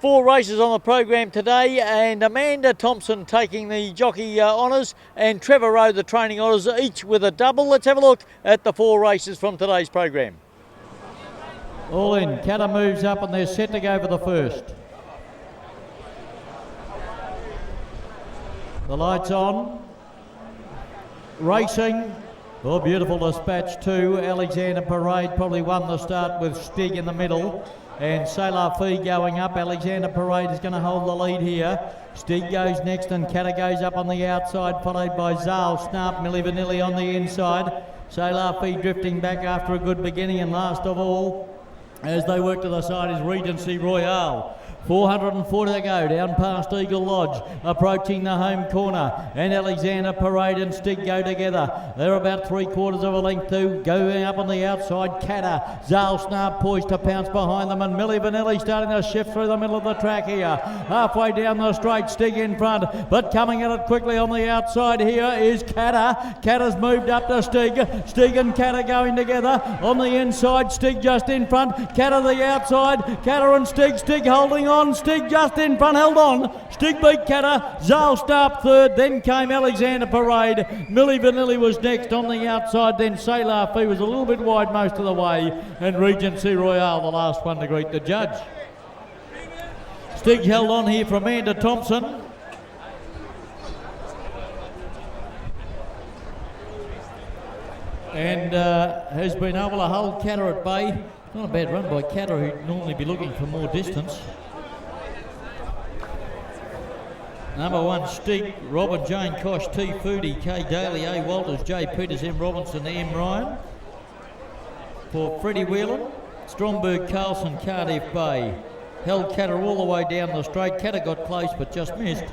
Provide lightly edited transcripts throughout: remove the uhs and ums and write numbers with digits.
4 races on the program today, and Amanda Thompson taking the jockey honours and Trevor Rowe the training honours, each with a double. Let's have a look at the 4 races from today's program. All in, Catter moves up and they're set to go for the first. The lights on. Racing. Oh, beautiful dispatch too. Alexander Parade probably won the start with Stig in the middle. And Sailor Fee going up. Alexander Parade is going to hold the lead here. Stig goes next and Catter goes up on the outside, followed by Zal Snap, Milli Vanilli on the inside. Sailor Fee drifting back after a good beginning, and last of all, as they work to the side, is Regency Royale. 440 to go, down past Eagle Lodge, approaching the home corner, and Alexander Parade and Stig go together. They're about 3/4 of a length too, going up on the outside. Catter, Zal Snarp poised to pounce behind them, and Milli Vanilli starting to shift through the middle of the track here. Halfway down the straight, Stig in front, but coming at it quickly on the outside here is Catter. Catter's moved up to Stig. Stig and Catter going together on the inside. Stig just in front, Catter the outside. Catter and Stig, Stig holding on. Stig just in front, held on. Stig beat Catter. Zal Starp third, then came Alexander Parade. Milli Vanilli was next on the outside, then Sailor Fee was a little bit wide most of the way, and Regency Royale the last one to greet the judge. Stig held on here for Amanda Thompson. And has been able to hold Catter at bay. Not a bad run by Catter, who'd normally be looking for more distance. Number 1, Stig, Robin, Jane Kosh, T. Foodie, K. Daly, A. Walters, J. Peters, M. Robinson, M. Ryan. For Freddie Whelan, Stromberg, Carlson, Cardiff Bay. Held Catter all the way down the straight. Catter got close but just missed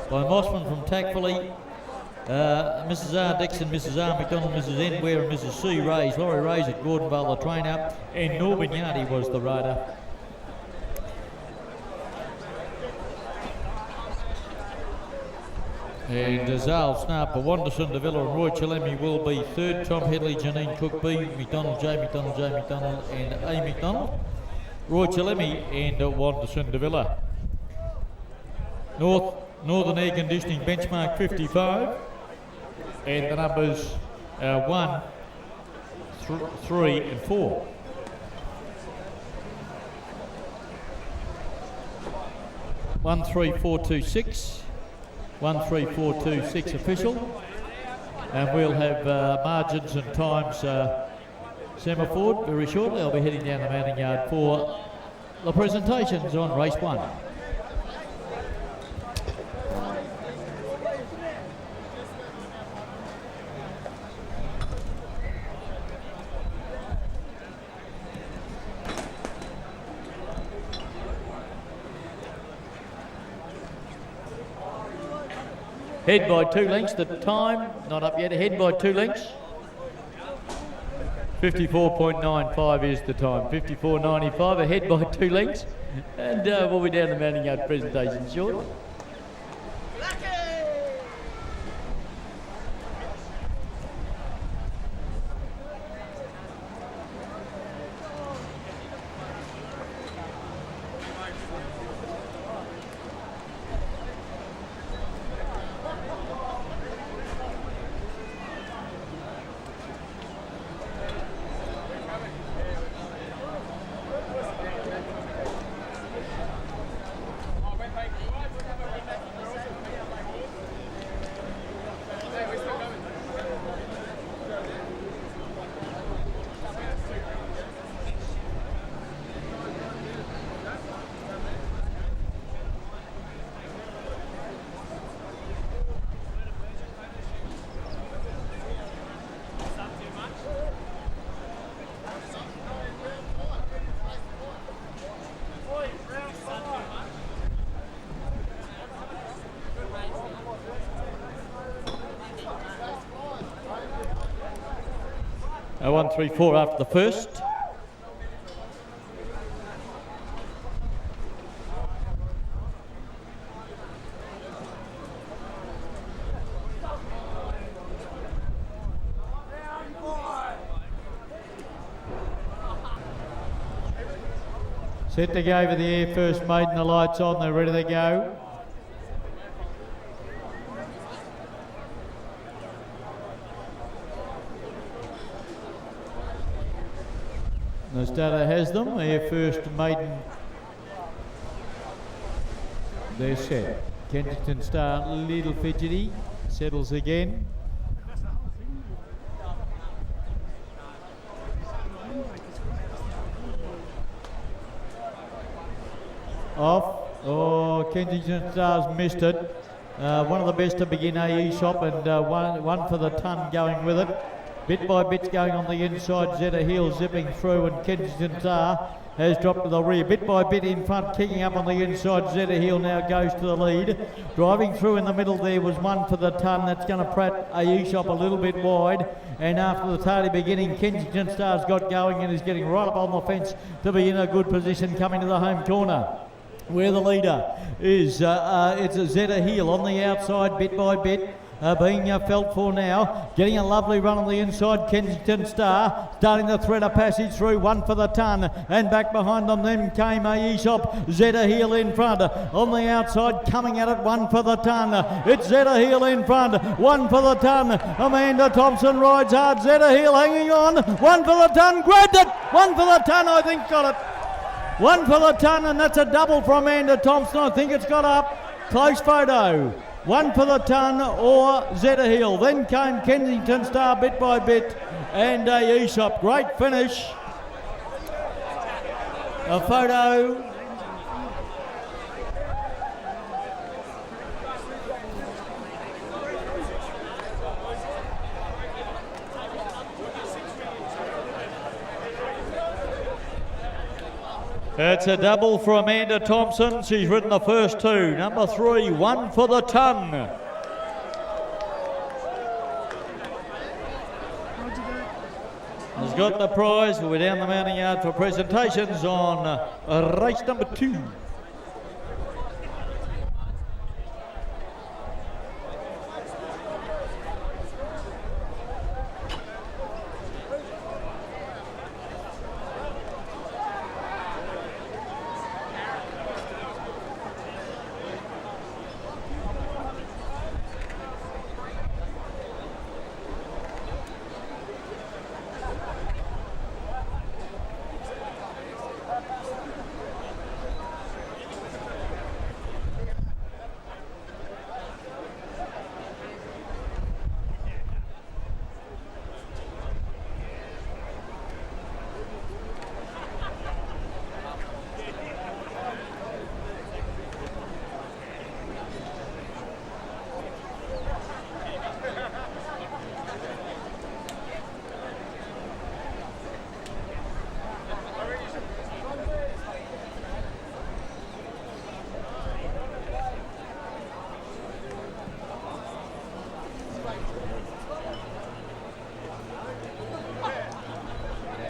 by Mossman from Tactfully. Mrs. R. Dixon, Mrs. R. McDonald, Mrs. N. Ware and Mrs. C. Rays. Laurie Rays at Gordonvale, the trainer, and Norman Yardy was the rider. And Zal Snarp, Wanderson, De Villa and Roy Chalemi will be third. Tom Headley, Janine Cook, B. McDonald, J. McDonald, J. McDonald and A. McDonald. Roy Chalemi and Wanderson, De Villa. Northern Air Conditioning benchmark 55. And the numbers 1, 3 and 4. One, 3, 4, 2, 6. 1, 3, 4, 2, 6 official, and we'll have margins and times semaphore very shortly. I'll be heading down the mounting yard for the presentations on race 1. Head by 2 lengths, the time, not up yet, head by 2 lengths. 54.95 is the time, 54.95, ahead by 2 lengths. And we'll be down the mounting yard presentation shortly. A 1, 3, 4 after the first. Set to go for the air first, maiden. The lights on, they're ready to go. The starter has them, air first, maiden. They're set. Kensington Star, little fidgety, settles again. Off. Oh, Kensington Star's missed it. One of the best to begin Shop, and one for the ton going with it. Bit by bit's going on the inside. Zeta Hill zipping through, and Kensington Star has dropped to the rear. Bit by bit in front, kicking up on the inside. Zeta Hill now goes to the lead. Driving through in the middle there was one for the ton. That's going to Pratt Shop a little bit wide. And after the tardy beginning, Kensington Star's got going and is getting right up on the fence to be in a good position coming to the home corner, where the leader is, it's a Zeta Hill on the outside, bit by bit. Being felt for now, getting a lovely run on the inside. Kensington Star starting to thread a passage through, one for the ton, and back behind them then came Shop. Zeta Hill in front on the outside, coming at it, one for the ton. It's Zeta Hill in front, one for the ton. Amanda Thompson rides hard. Zeta Hill hanging on, one for the ton, grabbed it, one for the ton, I think got it. One for the ton, and that's a double from Amanda Thompson. I think it's got up. Close photo. One for the ton or Zeta Hill. Then came Kensington Star bit by bit, and Shop. Great finish. A photo. It's a double for Amanda Thompson. She's ridden the first two. Number 3, one for the ton. Has got the prize. We're down the mounting yard for presentations on race number 2.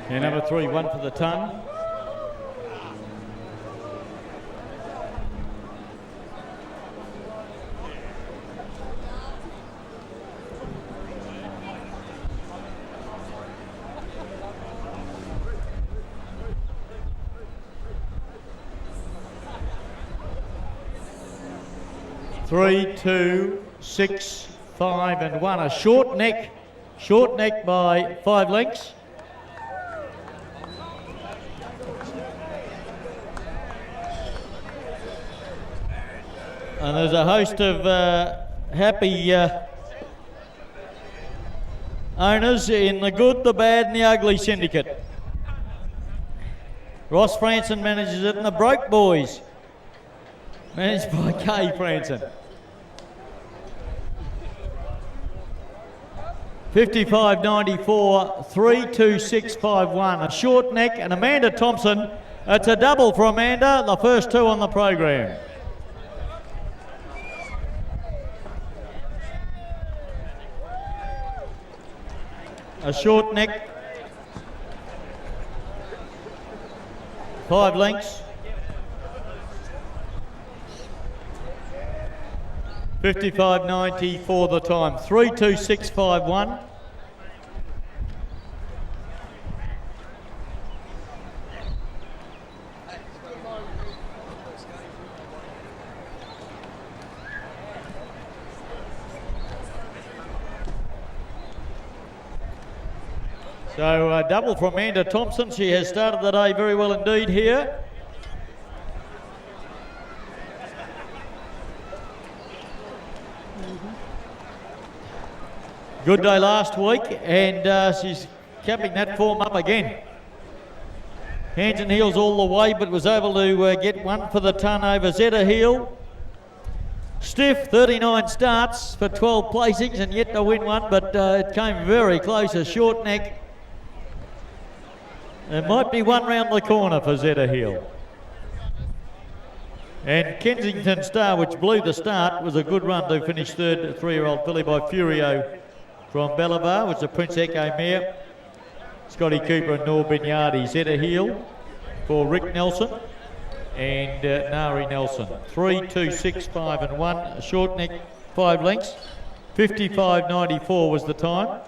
And number 3, one for the ton. Three, 2, 6, 5 and 1. A short neck by 5 lengths. And there's a host of happy owners in the good, the bad and the ugly syndicate. Ross Franson manages it, and the Broke Boys, managed by Kay Franson. 55.94, 32651. A short neck and Amanda Thompson. It's a double for Amanda, the first 2 on the program. A short neck, 5 lengths, 55.90 for the time, 32651. So double from Amanda Thompson. She has started the day very well indeed here. Good day last week, and she's keeping that form up again. Hands and heels all the way, but was able to get one for the ton over Zeta Heel. Stiff, 39 starts for 12 placings and yet to win one, but it came very close, a short neck. There might be one round the corner for Zeta Heel. And Kensington Star, which blew the start, was a good run to finish third, 3-year-old filly by Furio from Bolivar, which is a Prince Echo mare. Scotty Cooper and Nor Bignardi. Zeta Heel for Rick Nelson and Nari Nelson. 3, 2, 6, 5 and 1. A short neck, 5 lengths. 55.94 was the time.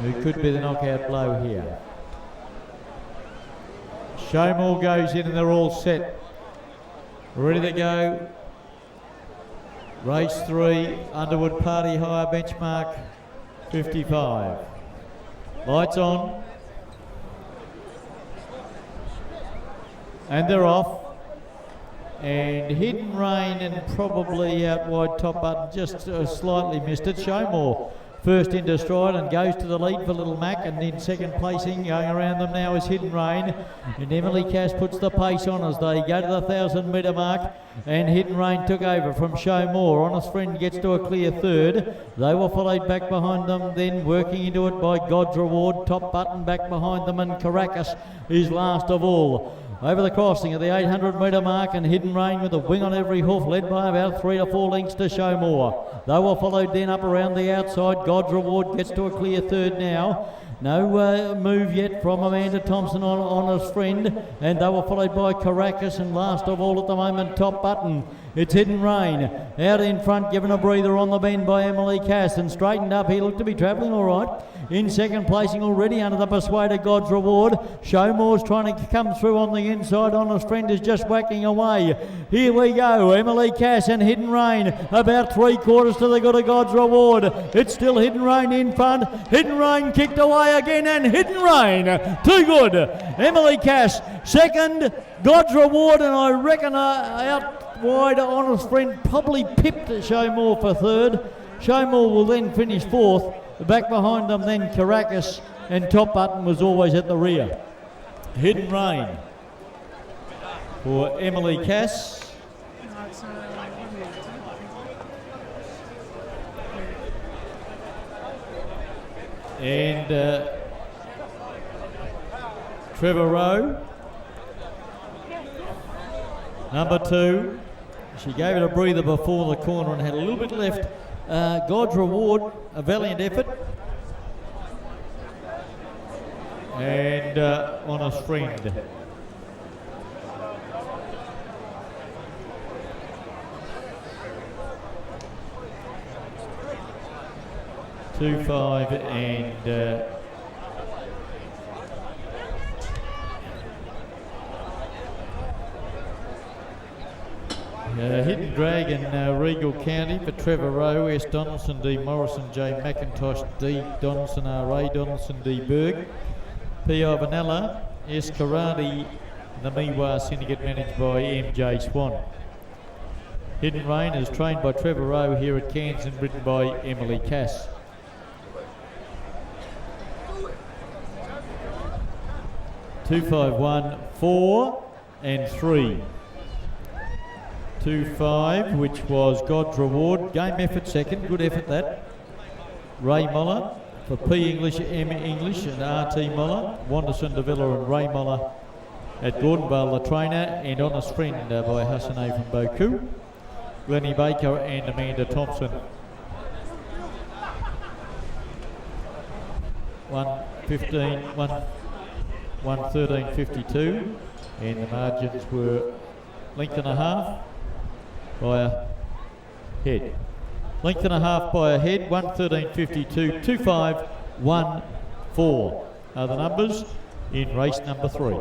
Who could be the knockout blow here? Showmore goes in and they're all set. Ready to go. Race 3, Underwood Party Hire benchmark 55. Lights on. And they're off. And Hidden Rain and probably out wide Top Button just slightly missed it. Showmore first into stride and goes to the lead for Little Mac, and in second placing going around them now is Hidden Rain, and Emily Cass puts the pace on as they go to the 1,000 metre mark, and Hidden Rain took over from Showmore. Honest Friend gets to a clear third. They were followed back behind them, then working into it by God's Reward, Top Button back behind them, and Caracas is last of all. Over the crossing at the 800 metre mark, and Hidden Rain with a wing on every hoof, led by about 3 to 4 lengths to Showmore. They were followed then up around the outside. God's Reward gets to a clear third now. No move yet from Amanda Thompson on Honest Friend, and they were followed by Caracas, and last of all at the moment Top Button. It's Hidden Rain out in front, given a breather on the bend by Emily Cass, and straightened up. He looked to be travelling all right. In second placing already under the Persuader, God's Reward. Showmore's trying to come through on the inside. Honest Friend is just whacking away. Here we go. Emily Cass and Hidden Rain about 3/4 to the good of God's Reward. It's still Hidden Rain in front. Hidden Rain kicked away again, and Hidden Rain too good. Emily Cass second, God's Reward, and I reckon out wide Honest Friend probably pipped Showmore for third. Showmore will then finish fourth. Back behind them then Caracas, and Top Button was always at the rear. Hidden Rain for Emily Cass. And Trevor Rowe, number 2. She gave it a breather before the corner and had a little bit left. God's Reward, a valiant effort. And Honest Friend. Two, 5 and Hidden Dragon, Regal County for Trevor Rowe, S. Donaldson, D. Morrison, J. McIntosh, D. Donaldson, R. A. Donaldson, D. Berg, P.I. Vanilla, S. Karate, the Miwa Syndicate managed by M.J. Swan. Hidden Rain is trained by Trevor Rowe here at Cairns and ridden by Emily Cass. Two, 5, 1, 4 and 3. 2-5, which was God's Reward. Game effort second, good effort that. Ray Muller for P English, M English and RT Muller. Wanderson de Villa and Ray Muller at Gordonvale, the trainer, and Honest Friend by Hassanay from Boku. Glennie Baker and Amanda Thompson. 113.52, and the margins were length and a half by a head. Length and a half by a head, 113.52, 2514 are the numbers in race number 3.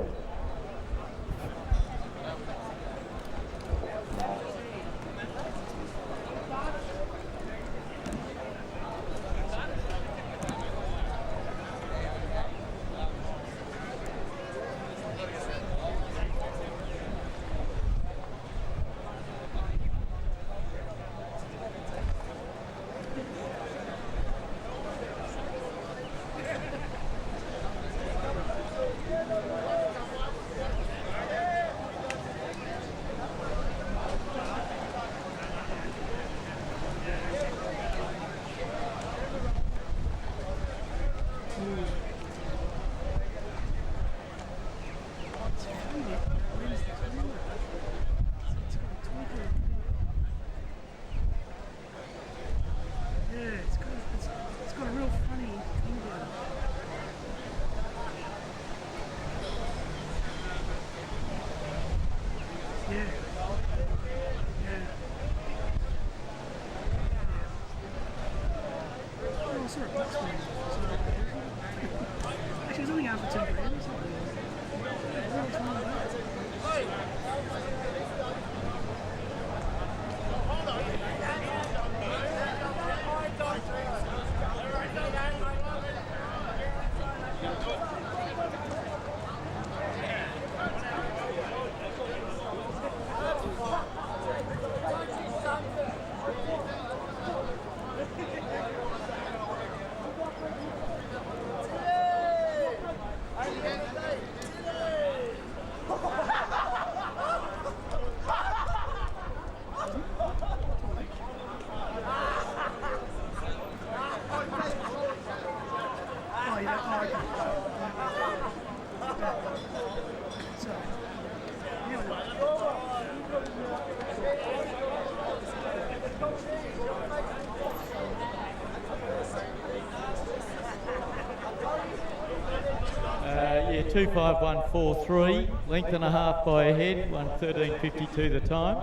Yeah, 25143, length and a half by a head, 113.52 the time.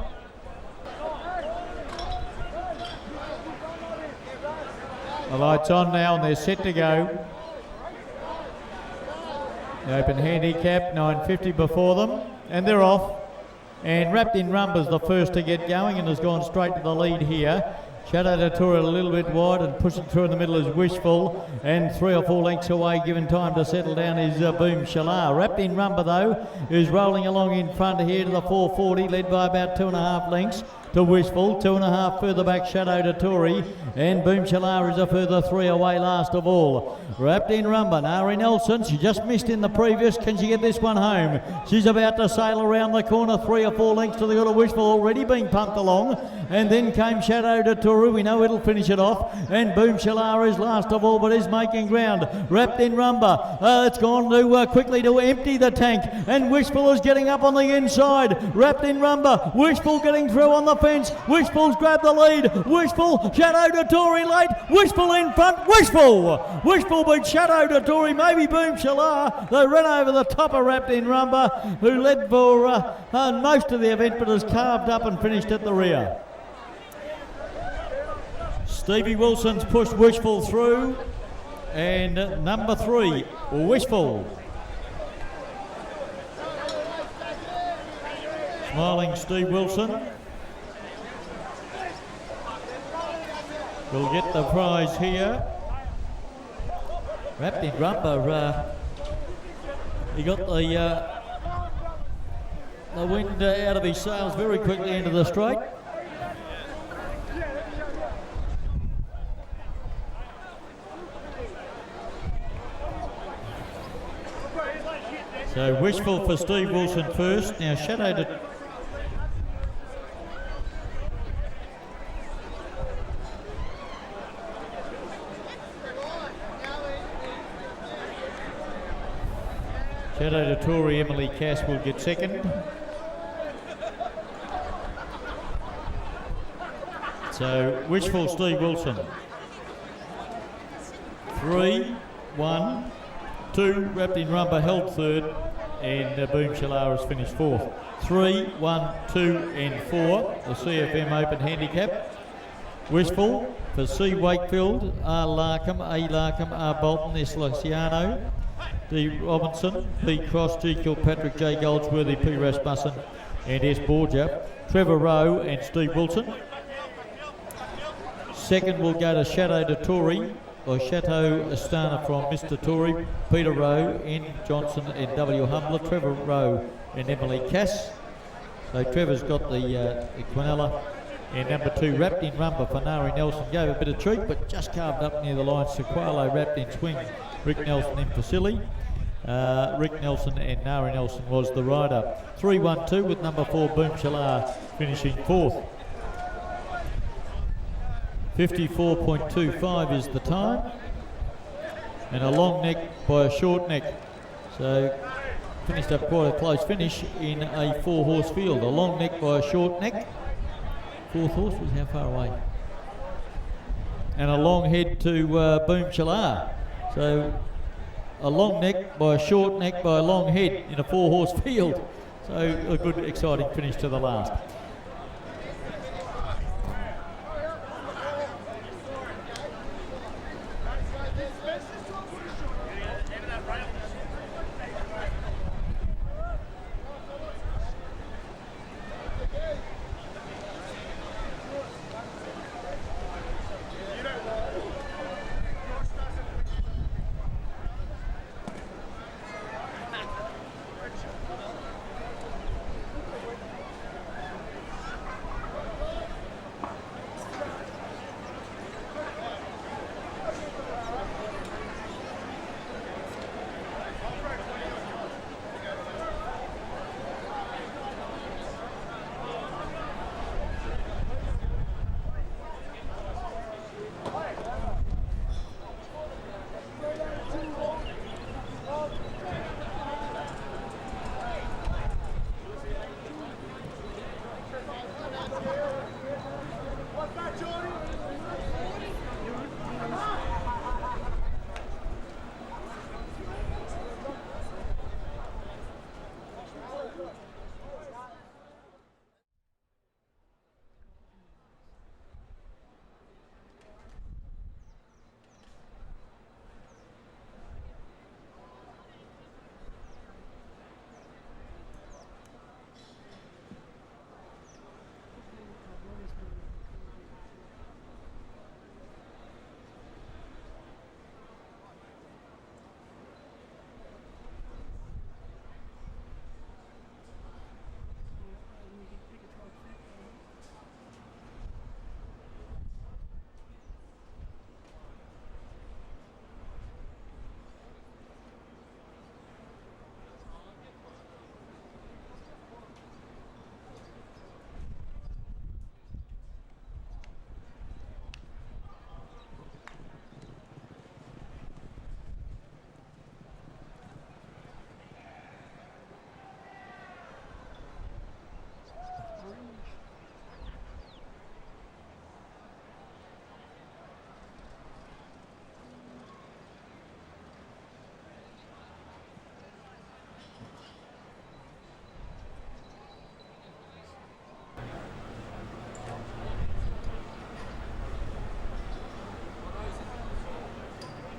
The lights on now and they're set to go. The open handicap, 950 before them, and they're off. And Wrapped in Rumba's the first to get going and has gone straight to the lead here. Shadow de Tour a little bit wide and pushing through in the middle is Wishful, and 3 or 4 lengths away, given time to settle down, is Boom Shalar. Wrapped in Rumba though is rolling along in front here to the 440, led by about 2.5 lengths to Wishful, 2.5 further back Shadow de Tory, and Boom Shalar is a further 3 away last of all. Wrapped in Rumba, Nari Nelson, she just missed in the previous, can she get this one home? She's about to sail around the corner, 3 or 4 lengths to the good of Wishful, already being pumped along, and then came Shadow de Tory, we know it'll finish it off, and Boom Shalar is last of all but is making ground. Wrapped in Rumba, it's gone to quickly to empty the tank, and Wishful is getting up on the inside. Wrapped in Rumba, Wishful getting through on the fence, Wishful's grabbed the lead, Wishful, Shadow de Tory late, Wishful in front, Wishful beat Shadow de Tory, maybe Boom Shalar. They ran over the top of Wrapped in Rumba, who led for most of the event but has carved up and finished at the rear. Stevie Wilson's pushed Wishful through, and number 3, Wishful. Smiling Steve Wilson will get the prize here. Wrapped in Rumba, he got the wind out of his sails very quickly into the straight. So Wishful for Steve Wilson first. Now Shadow de Shadow de Tory, Emily Cass will get second. So Wishful Steve Wilson. 3, 1, 2, Wrapped in Rumba held third, and Boom Shalar has finished fourth. 3, 1, 2 and 4, the CFM Open Handicap. Wishful for C. Wakefield, R. Larkham, A. Larkham, R. Bolton, S. Luciano, D. Robinson, P. Cross, G. Kilpatrick, J. Goldsworthy, P. Rasmussen and S. Borgia. Trevor Rowe and Steve Wilson. Second will go to Chateau de Tory, or Chateau Astana from Mr. Tory, Peter Rowe, N. Johnson and W. Humbler, Trevor Rowe and Emily Cass. So Trevor's got the Quinella. And number 2, Wrapped in Rumba for Nari Nelson. Gave a bit of treat, but just carved up near the line. Sequalo Wrapped in Swing, Rick Nelson in Facility. Rick Nelson and Nari Nelson was the rider. 3-1-2 with number 4, Boom Shalar, finishing fourth. 54.25 is the time, and a long neck by a short neck. So finished up quite a close finish in a 4-horse field. A long neck by a short neck. Fourth horse was how far away? And a long head to Boom Shalar. So a long neck by a short neck by a long head in a 4-horse field. So a good exciting finish to the last.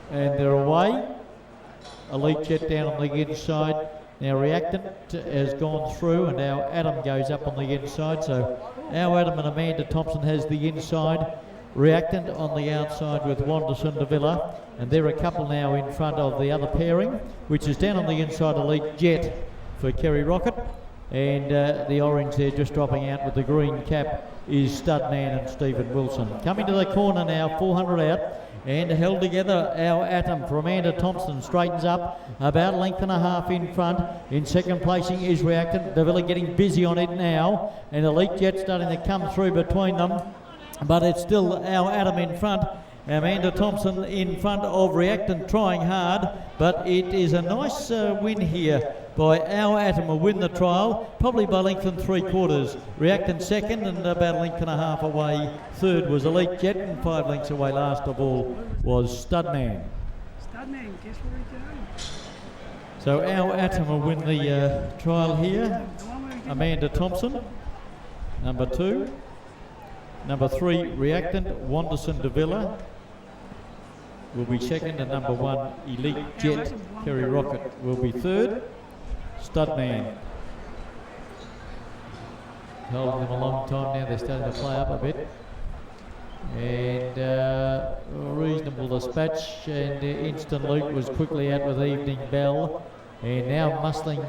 And they're away. Elite Jet down on the inside. Now Reactant has gone through, and now Adam goes up on the inside. So our Adam and Amanda Thompson has the inside. Reactant on the outside with Wanderson de Villa, and they're a couple now in front of the other pairing, which is down on the inside Elite Jet for Kerry Rocket, and the orange there just dropping out with the green cap is Studman and Stephen Wilson. Coming to the corner now, 400 out, and held together our Atom for Amanda Thompson, straightens up about a length and a half in front. In second placing is Reactant, de Villa getting busy on it now, and Elite Jet starting to come through between them. But it's still our Atom in front, Amanda Thompson in front of Reactant, trying hard, but it is a nice win here by Our Atom, will win the trial, probably by length and 3/4. Reactant second, and about a length and a half away third was Elite Jet, and 5 lengths away last of all was Studman. Studman, guess where he goes? So Our Atom will win the trial here. Amanda Thompson, number 2. Number 3, Reactant, Wanderson de Villa will be second, and number 1, Elite Jet, Kerry Rocket will be third. Studman. Holding them a long time now, they're starting to play up a bit. And reasonable dispatch, and Instant Loot was quickly out with Evening Bell. And now muscling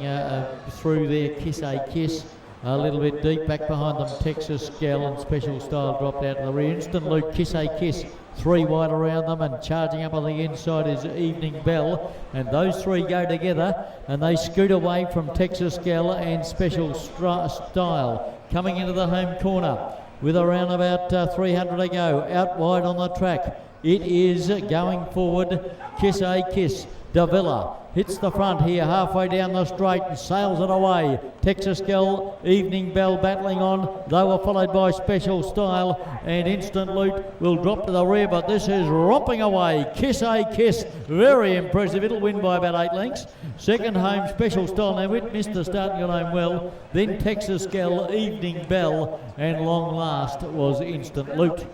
through there, Kiss A Kiss. A little bit deep back behind them, Texas Gal and Special Style dropped out of the rear. Instant Luke, Kiss A Kiss, 3 wide around them, and charging up on the inside is Evening Bell. And those 3 go together and they scoot away from Texas Gal and Special Style. Coming into the home corner with around about 300 to go. Out wide on the track, it is going forward, Kiss A Kiss. Davila hits the front here halfway down the straight and sails it away. Texas Gal, Evening Bell battling on. They were followed by Special Style, and Instant Loot will drop to the rear, but this is romping away. Kiss A Kiss, very impressive. It'll win by about 8 lengths. Second home, Special Style. Now it missed the start and got home well. Then Texas Gal, Evening Bell, and long last was Instant Loot.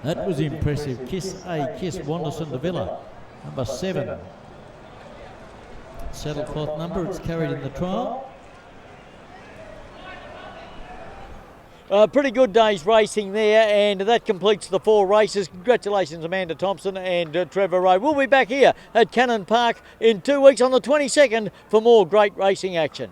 That was impressive. Kiss A Kiss, Wanderson de Villa. Number 7. Saddlecloth number, it's carried in the trial. Pretty good day's racing there, and that completes the 4 races. Congratulations, Amanda Thompson and Trevor Rowe. We'll be back here at Cannon Park in 2 weeks on the 22nd for more great racing action.